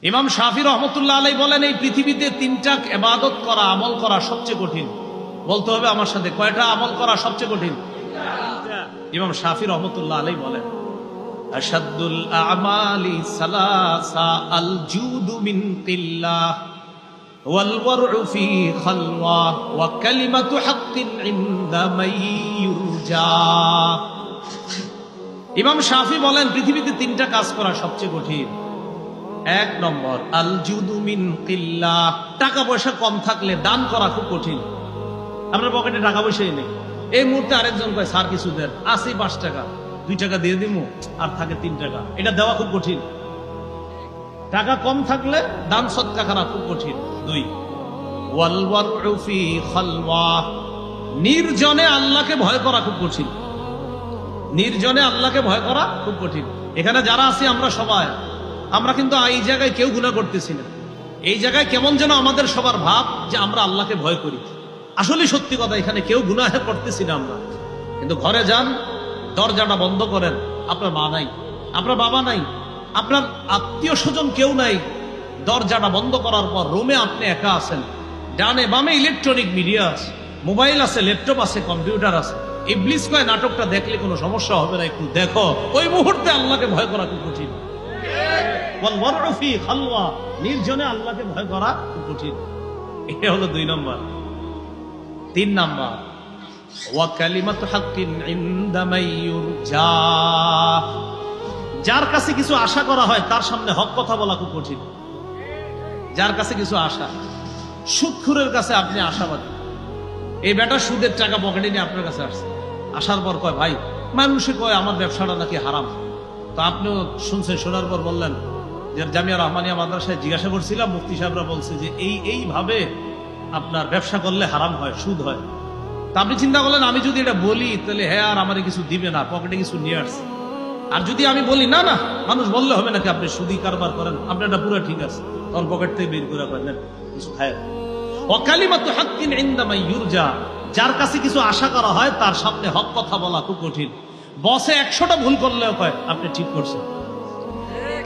ইমাম শাফি রহমতুল্লাহ আলাইহি বলেন, এই পৃথিবীতে তিনটা ইবাদত করা, আমল করা সবচেয়ে কঠিন। বলতে হবে আমার সাথে, কয়টা আমল করা সবচেয়ে কঠিন? ইমাম শাফি রহমতুল্লাহ আলাইহি বলেন, আশাদ্দুল আমালি সালাসা আল জুদু মিন কিল্লাহ ওয়াল ওয়ারউ ফি খালওয়া ওয়া কালিমাতু হাক্কিন ইনদা মান ইউরজা। ইমাম শাফি বলেন, পৃথিবীতে তিনটা কাজ করা সবচেয়ে কঠিন। এক নম্বর, আল জুদু মিন কিল্লাহ, টাকা পয়সা কম থাকলে দান করা খুব কঠিন। আপনার পকেটে টাকা পয়সাই নেই, এই মুহূর্তে আরেকজন কয় স্যার কিছু দেন, আছে 5 টাকা, 2 টাকা দিয়ে দিমু, আর থাকে 3 টাকা, এটা দেওয়া খুব কঠিন। টাকা কম থাকলে দান সদকা করা খুব কঠিন। 2, ওয়াল ওয়ারউ ফি খালওয়া, নির্জনে আল্লাহকে ভয় করা খুব কঠিন। নির্জনে আল্লাহকে ভয় করা খুব কঠিন। এখানে যারা আছি আমরা সবাই, আমরা কিন্তু এই জায়গায় কেউ গুনাহ করতেছি না। এই জায়গায় কেমন যেন আমাদের সবার ভাব যে আমরা আল্লাহকে ভয় করি। আসলে সত্যি কথা, এখানে কেউ গুনাহ করতেছি না আমরা। কিন্তু ঘরে যান, দরজাটা বন্ধ করেন, আপনার মা নাই, আপনার বাবা নাই, আপনার আত্মীয় স্বজন কেউ নাই। দরজাটা বন্ধ করার পর রুমে আপনি একা আছেন, ডানে বামে ইলেকট্রনিক মিডিয়া আছে, মোবাইল আছে, ল্যাপটপ আছে, কম্পিউটার আছে। ইবলিস কয় নাটকটা দেখলে কোনো সমস্যা হবে না, একটু দেখো। ওই মুহূর্তে আল্লাহকে ভয় করা খুব কঠিন। ওয়াল ওয়ারউ ফি খালওয়া, নির্জনে আল্লাহকে ভয় করা খুব কঠিন। এটা হলো 2 নম্বর। 3 নম্বর, ওয়া কালিমাতু হাক্কিন ইনদা মান ইউরজা, যার কাছে কিছু আশা করা হয় তার সামনে হক কথা বলা খুব কঠিন। যার কাছে কিছু আশা, সুদখোরের কাছে আপনি আশাবাদী, এই বেটা সুদের টাকা পকেটে নিয়ে আপনার কাছে আসছে, আসার পর কয় ভাই, মানুষে কয় আমার ব্যবসাটা নাকি হারাম। তো আপনিও শুনছেন, শোনার পর বললেন যে জামিয়া রহমানিয়া মাদ্রাসায় জিজ্ঞাসা করছিলাম, মুফতি সাহেবরা বলছে যে এইভাবে আপনার ব্যবসা করলে হারাম হয়, সুদ হয়। তা আপনি চিন্তা করলেন, আমি যদি এটা বলি তাহলে হ্যাঁ আর আমারে কিছু দিবে না, পকেটে কিছু নিয়ে আসছে। আর যদি আমি বলি না না, মানুষ বললে হবে নাকি আপনি সুদি কারবার করেন, আপনার এটা পুরো ঠিক আছে, তখন পকেট থেকে বের করে করেন কিছু খায়। ওয়া কালিমাতু হাক্কিন ইনদা মান ইউরজা, যার কাছে কিছু আশা করা হয় তার সামনে হক কথা বলা খুব কঠিন। বসে 100টা ভুল করলেও কয় আপনি ঠিক করছেন।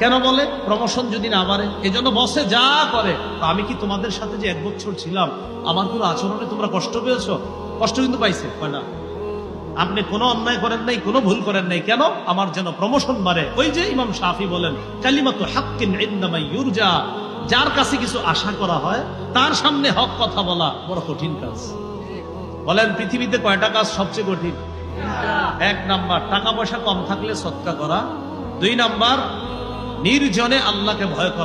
কেন বলে? প্রমোশন যদি না বাড়ে। এজন্য বসে যা করে, আমি কি তোমাদের সাথে যে 1 বছর ছিলাম, আমার কোনো আচরণে তোমরা কষ্ট পেয়েছো? কষ্ট কিন্তু পাইছে, কয় না। আপনি কোনো অন্যায় করেন নাই, কোনো ভুল করেন নাই, কেন? আমার যেন প্রমোশন বাড়ে। ওই যে ইমাম শাফি বলেন, কালিমাতু হাক্কিন ইনদা মান ইউরজা, যার কাছে কিছু আশা করা হয় তার সামনে হক কথা বলা বড় কঠিন কাজ। বলেন পৃথিবীতে কয়টা কাজ সবচেয়ে কঠিন? 1 নাম্বার, টাকা পয়সা কম থাকলে সদকা করা। 2 নাম্বার, নির্জনে আল্লাহকে ভয় করা।